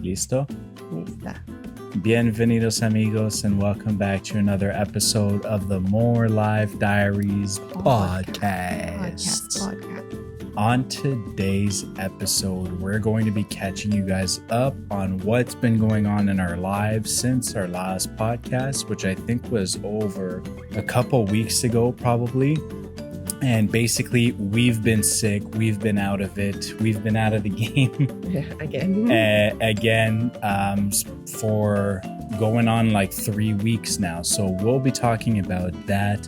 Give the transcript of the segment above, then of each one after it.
¿Listo? Lista. Bienvenidos amigos and welcome back to another episode of the More Life Diaries podcast. On today's episode, we're going to be catching you guys up on what's been going on in our lives since our last podcast, which I think was over a couple weeks ago probably. And basically, we've been sick. We've been out of it. We've been out of the game again for going on like 3 weeks now. So we'll be talking about that.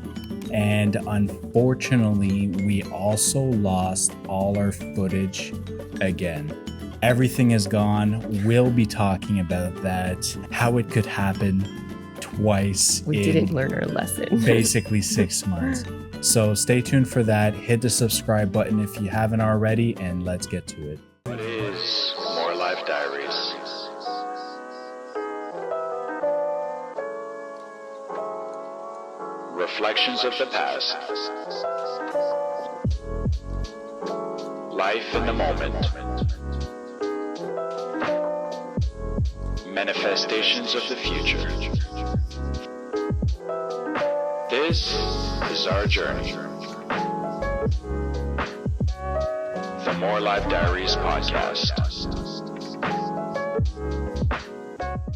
And unfortunately, we also lost all our footage again. Everything is gone. We'll be talking about that, how it could happen twice. We didn't learn our lesson. Basically 6 months. So stay tuned for that. Hit the subscribe button if you haven't already, and let's get to it. What is More Life Diaries? Reflections of the past. Life in the moment. Manifestations of the future. This is our journey. The More Life Diaries podcast.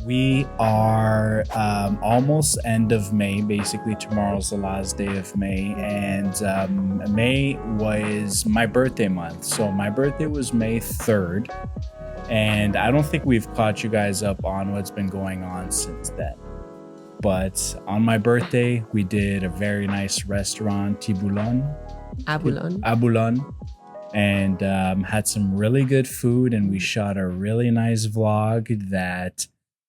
We are almost end of May. Basically, tomorrow's the last day of May, and May was my birthday month. So my birthday was May 3rd, and I don't think we've caught you guys up on what's been going on since then. But on my birthday, we did a very nice restaurant, Abulon, and had some really good food, and we shot a really nice vlog that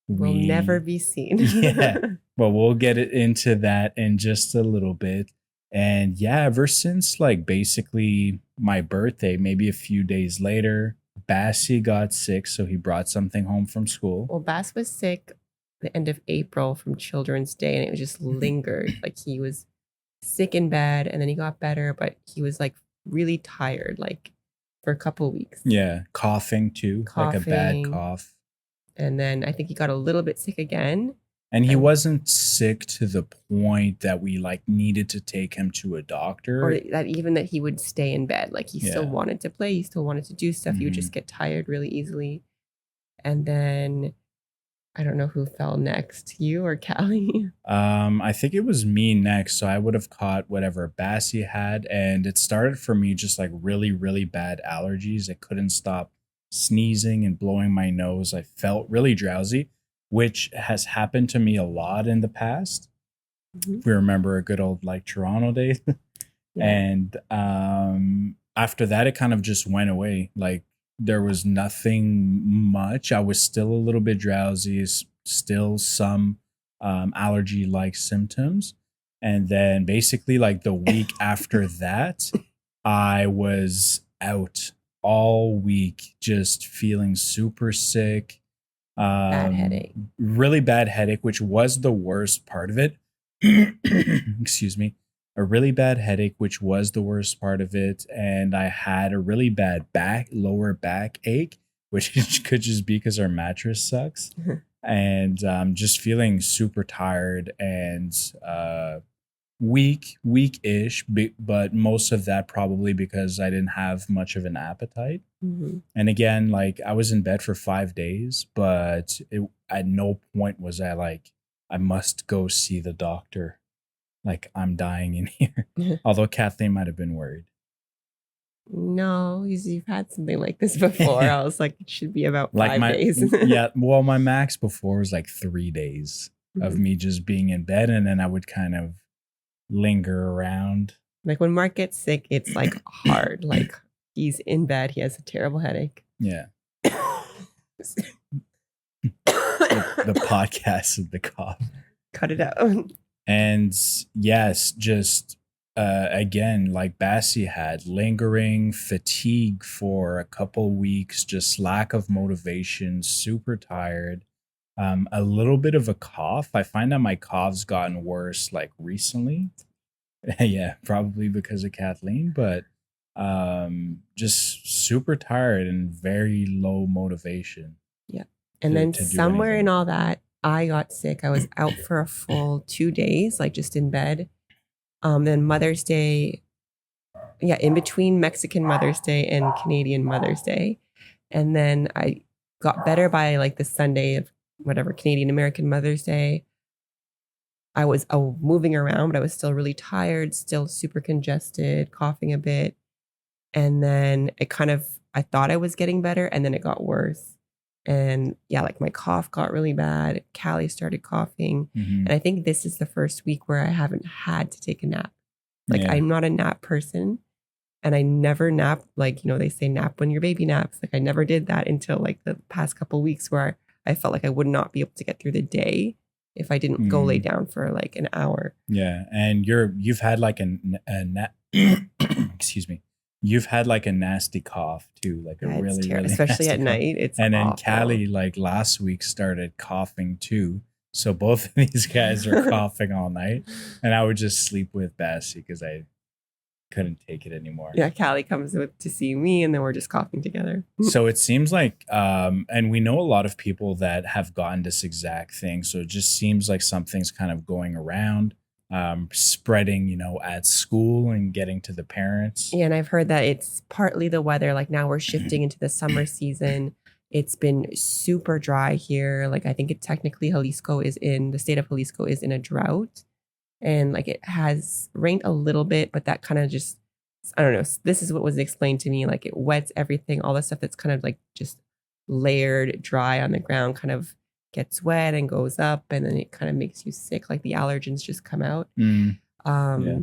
will never be seen. Yeah, but we'll get into that in just a little bit. And yeah, ever since like basically my birthday, maybe a few days later, Bassie got sick, so he brought something home from school. Well, Bass was sick the end of April from Children's Day, and it just lingered. Like he was sick in bed, and then he got better, but he was like really tired, like for a couple of weeks. Yeah, coughing too, like a bad cough. And then I think he got a little bit sick again. And he wasn't sick to the point that we like needed to take him to a doctor. Or that even that he would stay in bed. Like he still wanted to play. He still wanted to do stuff. He would just get tired really easily. And then I don't know who fell next, you or Callie? I think it was me next. So I would have caught whatever Bassie had. And it started for me just like really, really bad allergies. I couldn't stop sneezing and blowing my nose. I felt really drowsy, which has happened to me a lot in the past. If we remember a good old like Toronto days. And after that, it kind of just went away. Like there was nothing much. I was still a little bit drowsy, still some allergy-like symptoms. And then basically like the week after that, I was out all week, just feeling super sick. Bad headache. Really bad headache, which was the worst part of it. Excuse me. A really bad headache, which was the worst part of it. And I had a really bad lower back ache, which could just be because our mattress sucks. And just feeling super tired and weak-ish, but most of that probably because I didn't have much of an appetite. And again, like I was in bed for 5 days, but at no point was I like, I must go see the doctor. Like I'm dying in here. Although Kathleen might have been worried. No, you've had something like this before. I was like, it should be about like 5 days. Yeah, well, my max before was like 3 days of me just being in bed, and then I would kind of linger around. Like when Mark gets sick, it's like hard. Like he's in bed, he has a terrible headache. Yeah. the podcast of the cough. Cut it out. And yes, just again, like Bassie had lingering fatigue for a couple weeks, just lack of motivation, super tired. A little bit of a cough. I find that my cough's gotten worse like recently. Yeah, probably because of Kathleen, but just super tired and very low motivation. Yeah. And then to do somewhere anything. in all that, I got sick. I was out for a full 2 days, like just in bed. Then Mother's Day, yeah, in between Mexican Mother's Day and Canadian Mother's Day. And then I got better by like the Sunday of whatever, Canadian American Mother's Day. I was moving around, but I was still really tired, still super congested, coughing a bit. And then I thought I was getting better, and then it got worse. And yeah, like my cough got really bad. Callie started coughing. Mhm. And I think this is the first week where I haven't had to take a nap. Like Yeah. I'm not a nap person, and I never nap. Like, they say nap when your baby naps. Like I never did that until like the past couple weeks where I felt like I would not be able to get through the day if I didn't go lay down for like an hour. Yeah, and you've had like excuse me. You've had like a nasty cough too, like a Yeah, it's really, terrible, really especially nasty at cough. night. It's And then awful. Callie, like last week, started coughing too. So both of these guys are coughing all night, and I would just sleep with Bassie because I couldn't take it anymore. Yeah, Callie comes to see me, and then we're just coughing together. So it seems like, and we know a lot of people that have gotten this exact thing. So it just seems like something's kind of going around, spreading, at school and getting to the parents. Yeah, and I've heard that it's partly the weather. Like now we're shifting into the summer season. It's been super dry here. Like I think technically the state of Jalisco is in a drought. And like it has rained a little bit, but that kind of just, I don't know. This is what was explained to me. Like it wets everything, all the stuff that's kind of like just layered dry on the ground kind of gets wet and goes up, and then it kind of makes you sick. Like the allergens just come out. Yeah.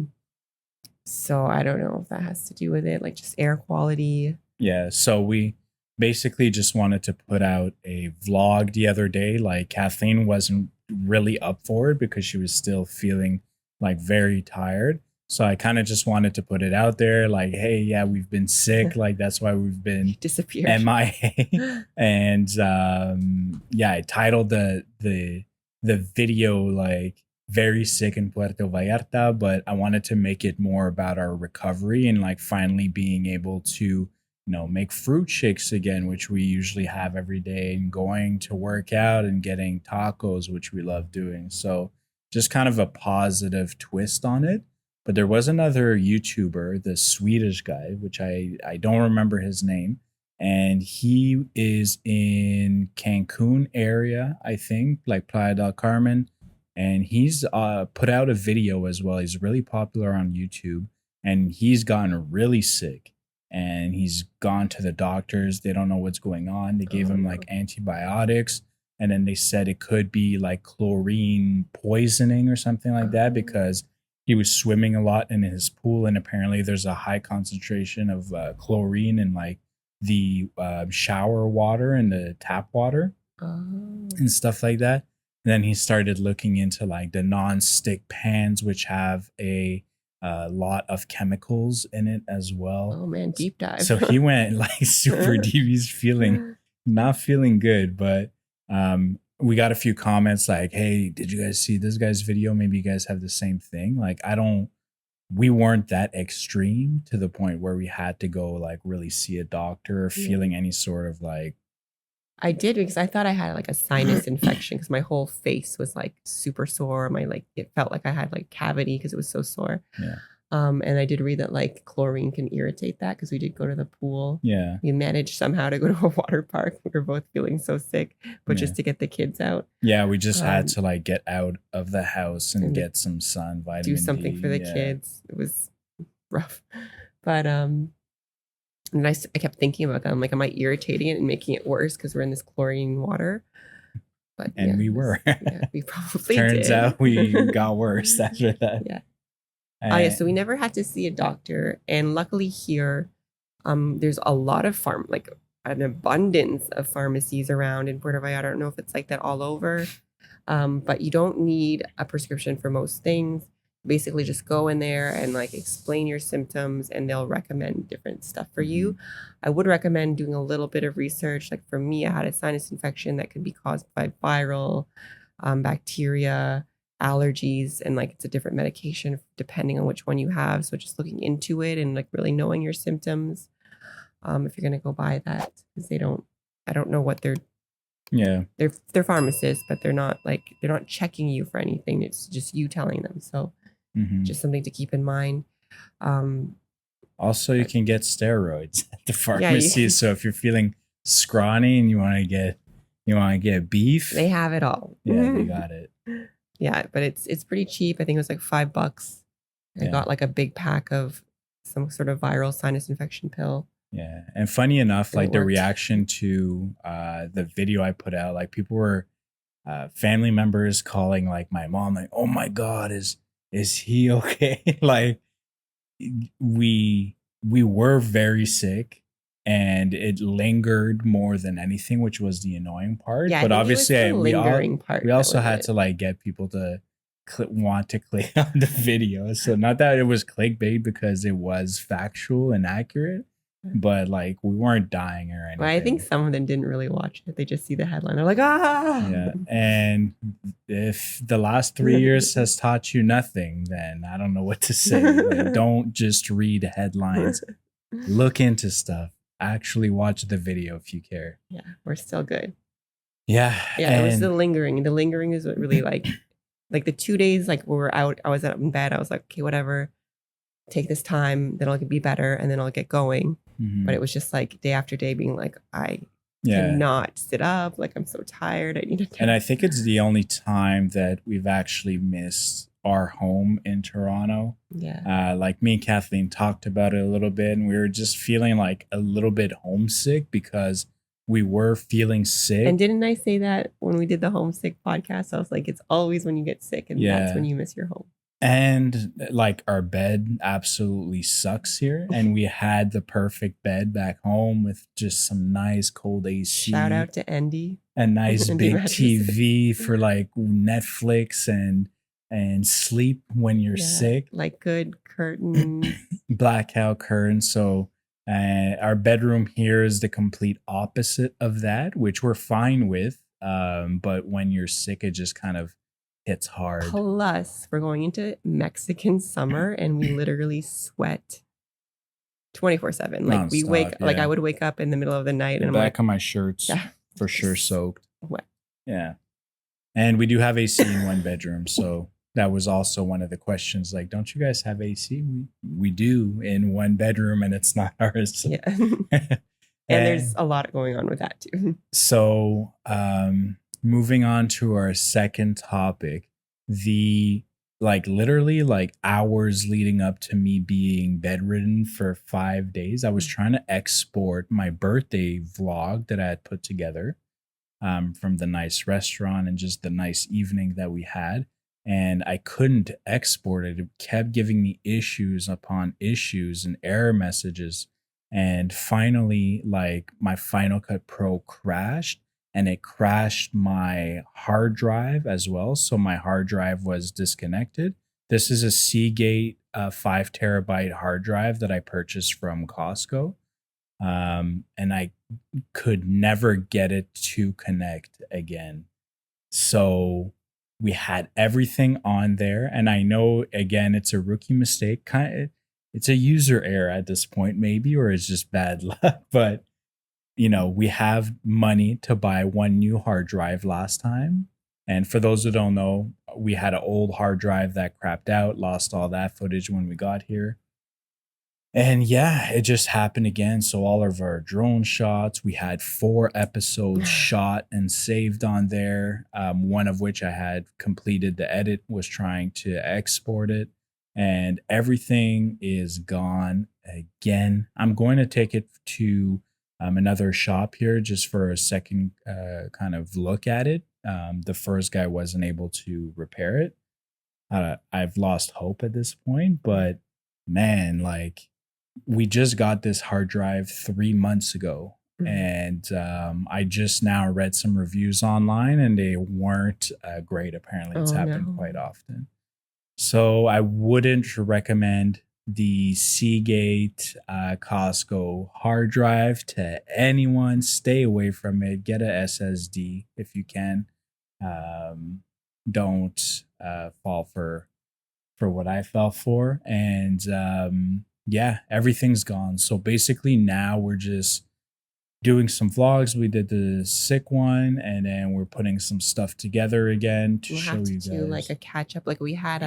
So I don't know if that has to do with it, like just air quality. Yeah. So we basically just wanted to put out a vlog the other day. Like Kathleen wasn't really up for it because she was still feeling like very tired. So I kind of just wanted to put it out there like, hey, yeah, we've been sick. Like that's why we've been disappeared. MIA. And yeah, I titled the video like very sick in Puerto Vallarta, but I wanted to make it more about our recovery and like finally being able to make fruit shakes again, which we usually have every day, and going to work out and getting tacos, which we love doing. So just kind of a positive twist on it. But there was another YouTuber, the Swedish guy, which I don't remember his name. And he is in Cancun area, I think, like Playa del Carmen. And he's put out a video as well. He's really popular on YouTube, and he's gotten really sick. And he's gone to the doctors. They don't know what's going on. They gave him like antibiotics, and then they said it could be like chlorine poisoning or something like that because he was swimming a lot in his pool, and apparently there's a high concentration of chlorine in like the shower water and the tap water and stuff like that. And then he started looking into like the non-stick pans, which have a lot of chemicals in it as well. Oh man, deep dive. So he went like super deep. He's not feeling good, but we got a few comments like, hey, did you guys see this guy's video? Maybe you guys have the same thing. Like we weren't that extreme to the point where we had to go like really see a doctor or feeling any sort of like. I did because I thought I had like a sinus infection because my whole face was like super sore. It felt like I had like cavity because it was so sore. Yeah. And I did read that like chlorine can irritate that because we did go to the pool. Yeah. We managed somehow to go to a water park. We were both feeling so sick, but just to get the kids out. Yeah, we just had to like get out of the house and get some sun, vitamin D. Do something for the kids. It was rough. But and I kept thinking about that. I'm like, am I irritating it and making it worse because we're in this chlorine water? But we were. Yeah, we probably Turns did. out we got worse after that. Yeah. Yeah, so we never had to see a doctor. And luckily here, there's a lot of an abundance of pharmacies around in Puerto Vallarta. I don't know if it's like that all over. But you don't need a prescription for most things. Basically just go in there and like explain your symptoms, and they'll recommend different stuff for you. I would recommend doing a little bit of research. Like for me, I had a sinus infection that could be caused by viral bacteria, allergies, and like it's a different medication depending on which one you have. So just looking into it and like really knowing your symptoms if you're going to go buy that, because I don't know what they're Yeah. They're pharmacists, but they're not checking you for anything. It's just you telling them. So Hmm. just something to keep in mind. Um, Also, you can get steroids at the yeah, you pharmacy. can, So if you're feeling scrawny and you want to get beef, they have it all. yeah, they got it. Yeah, but it's pretty cheap. I think it was like $5. I Yeah. got like a big pack of some sort of viral sinus infection pill. Yeah. And funny enough, And it like the worked. reaction to the video I put out, like people were family members calling like my mom, like, "Oh my God, is he okay?" Like we were very sick and it lingered more than anything, which was the annoying part. Yeah, I But think it was obviously the lingering part. we that also was had it. to like get people to want to click on the video. So not that it was clickbait because it was factual and accurate, but like we weren't dying or anything. Well, I think some of them didn't really watch it. They just see the headline. They're like, ah. Yeah. And if the last 3 years has taught you nothing, then I don't know what to say. Like, don't just read headlines. Look into stuff. Actually watch the video if you care. Yeah, we're still good. Yeah. Yeah, it was the lingering. The lingering is what really like the 2 days like we were out, I was out in bed. I was like, okay, whatever. Take this time, then I'll be better, and then I'll get going. But it was just like day after day being like, I cannot sit up. Like I'm so tired. I need to. And I think it's the only time that we've actually missed our home in Toronto. Yeah. Like me and Kathleen talked about it a little bit, and we were just feeling like a little bit homesick because we were feeling sick. And didn't I say that when we did the homesick podcast? I was like, it's always when you get sick, and that's when you miss your home. And like our bed absolutely sucks here. And we had the perfect bed back home with just some nice cold AC. Shout out to Andy. A nice Andy big mattresses. TV for like Netflix and sleep when you're sick. Like good curtains. Blackout curtains. So our bedroom here is the complete opposite of that, which we're fine with. But when you're sick, it just kind of hits hard. Plus, we're going into Mexican summer and we literally sweat 24/7. Like we wake, like I would wake up in the middle of the night and I'm back like, of my shirts for sure soaked. Wet. Yeah. And we do have AC in one bedroom. So that was also one of the questions. Like, don't you guys have AC? We do in one bedroom and it's not ours. Yeah. And there's a lot going on with that too. So moving on to our second topic, the like literally like hours leading up to me being bedridden for 5 days, I was trying to export my birthday vlog that I had put together from the nice restaurant and just the nice evening that we had. And I couldn't export it. It kept giving me issues upon issues and error messages. And finally, like my Final Cut Pro crashed and it crashed my hard drive as well. So my hard drive was disconnected. This is a Seagate 5 terabyte hard drive that I purchased from Costco. And I could never get it to connect again. So we had everything on there. And I know, again, it's a rookie mistake. It's a user error at this point, maybe, or it's just bad luck. But, you know, we have money to buy one new hard drive last time. And for those who don't know, we had an old hard drive that crapped out, lost all that footage when we got here. And yeah, it just happened again. So all of our drone shots, we had 4 episodes shot and saved on there. One of which I had completed the edit, was trying to export it. And everything is gone again. I'm going to take it to another shop here just for a second kind of look at it. The first guy wasn't able to repair it. I've lost hope at this point, but man, like we just got this hard drive 3 months ago. And I just now read some reviews online and they weren't great. Apparently it's happened quite often. So I wouldn't recommend the Seagate Costco hard drive to anyone. Stay away from it. Get a SSD if you can. Don't fall for what I fell for. And yeah, everything's gone. So basically now we're just doing some vlogs. We did the sick one, and then we're putting some stuff together again to We'll show have to you do guys. like a catch up. Like we had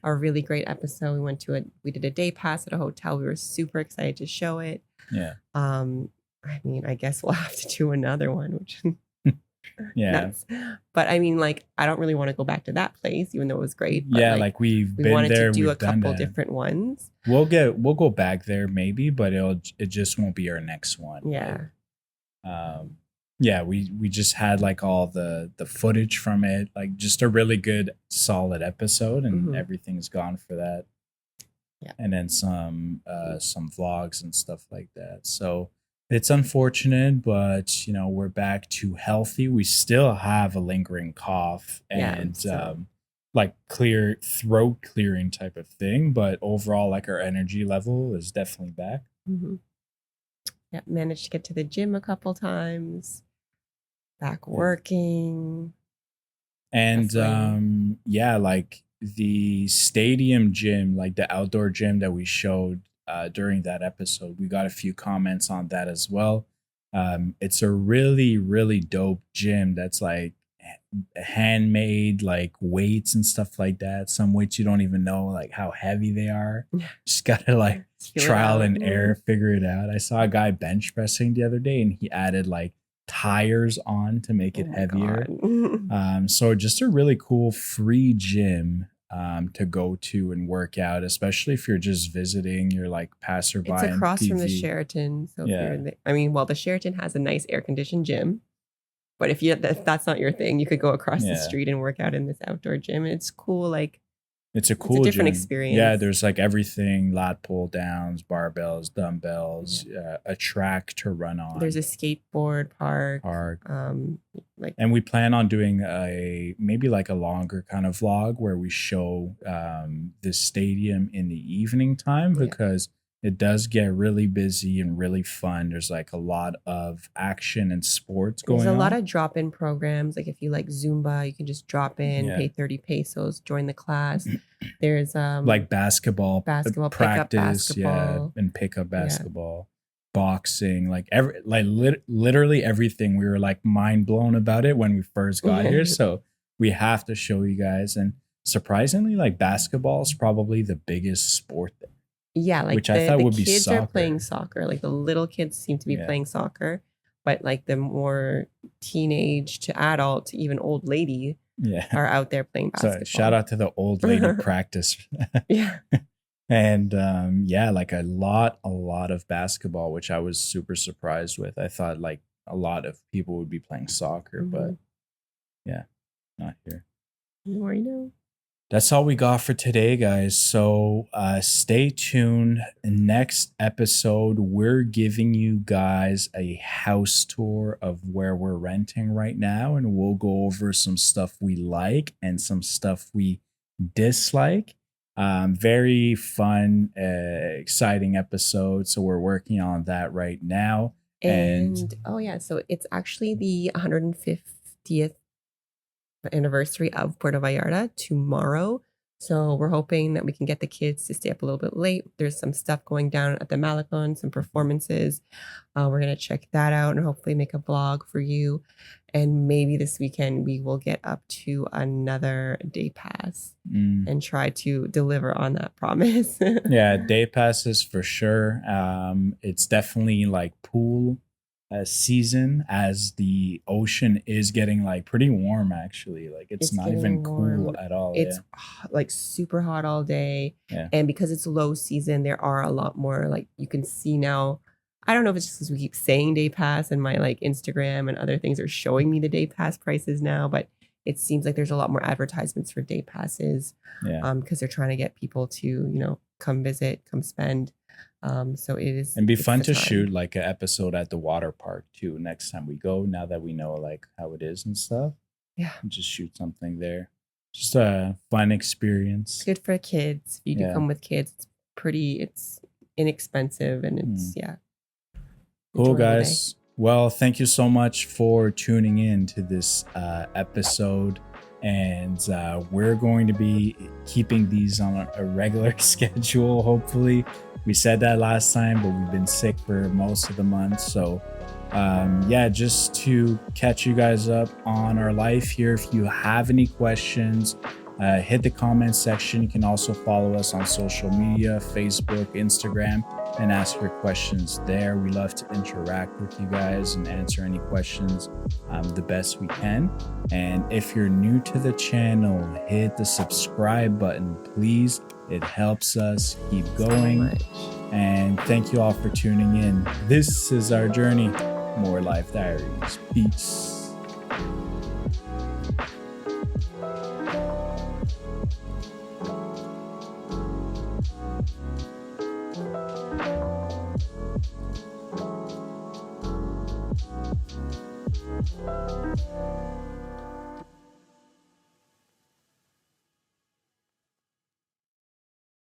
a really great episode. We did a day pass at a hotel. We were super excited to show it. Yeah. I mean, I guess we'll have to do another one, which Yeah. nuts. But I mean, like, I don't really want to go back to that place, even though it was great. But Yeah, like we've we been wanted there. to do We've a done couple that. different ones. We'll go back there maybe, but it just won't be our next one. Yeah. Yeah, we just had like all the footage from it, like just a really good solid episode, and Mhm. everything's gone for that. Yeah. And then some vlogs and stuff like that. So it's unfortunate, but you know, we're back to healthy. We still have a lingering cough and like clear throat clearing type of thing, but overall, like our energy level is definitely back. Mm-hmm. Yeah, managed to get to the gym a couple times. Back working. And Wrestling. yeah, like the stadium gym, like the outdoor gym that we showed during that episode, we got a few comments on that as well. It's a really, really dope gym that's like handmade, like weights and stuff like that. Some weights you don't even know like how heavy they are. Just gotta like Feel it trial out. and error, figure it out. I saw a guy bench pressing the other day, and he added like tires on to make it Oh my heavier. God. So just a really cool free gym to go to and work out, especially if you're just visiting, you're like passerby. It's across from the PV. Sheraton. So Yeah. if you're the Sheraton has a nice air conditioned gym. But if that's not your thing, you could go across the street and work out in this outdoor gym. And it's cool. Like it's a cool different gym. experience. Yeah, there's like everything: lat pull downs, barbells, dumbbells, a track to run on. There's a skateboard park. And we plan on doing maybe like a longer kind of vlog where we show this stadium in the evening time, because it does get really busy and really fun. There's like a lot of action and sports going on. There's a lot of drop-in programs. Like if you like Zumba, you can just drop in, pay 30 pesos, join the class. There's like basketball practice, basketball. and pickup basketball, boxing, like literally everything. We were like mind blown about it when we first got here. So we have to show you guys. And surprisingly, like basketball is probably the biggest sport there. Yeah, like which I thought would be kids soccer. are playing soccer. Like the little kids seem to be playing soccer, but like the more teenage to adult to even old lady are out there playing basketball. So shout out to the old lady practice. Yeah. And like a lot of basketball, which I was super surprised with. I thought like a lot of people would be playing soccer, but not here. The more you know. That's all we got for today, guys. So stay tuned. Next episode, we're giving you guys a house tour of where we're renting right now, and we'll go over some stuff we like and some stuff we dislike. Very fun, exciting episode. So we're working on that right now. And so it's actually the 150th anniversary of Puerto Vallarta tomorrow. So we're hoping that we can get the kids to stay up a little bit late. There's some stuff going down at the Malecon, some performances. We're going to check that out and hopefully make a vlog for you. And maybe this weekend we will get up to another day pass and try to deliver on that promise. Yeah, day passes for sure. It's definitely like pool season, as the ocean is getting like pretty warm. Actually, like it's not even cool at all. It's like super hot all day, and because it's low season, there are a lot more, like you can see now. I don't know if it's just because we keep saying day pass and my like Instagram and other things are showing me the day pass prices now, but it seems like there's a lot more advertisements for day passes because they're trying to get people to come visit, come spend. So it is, and be fun to shoot like an episode at the water park too next time we go, now that we know like how it is and stuff. And just shoot something there. Just a fun experience. It's good for kids. If you do come with kids, it's inexpensive, and it's cool, guys. Well, thank you so much for tuning in to this episode. And we're going to be keeping these on a regular schedule, hopefully. We said that last time, but we've been sick for most of the month. So Yeah, just to catch you guys up on our life here. If you have any questions, hit the comment section. You can also follow us on social media, Facebook, Instagram, and ask your questions there. We love to interact with you guys and answer any questions the best we can. And if you're new to the channel, hit the subscribe button, please. It helps us keep going. And thank you all for tuning in. This is our journey. More Life Diaries. Peace.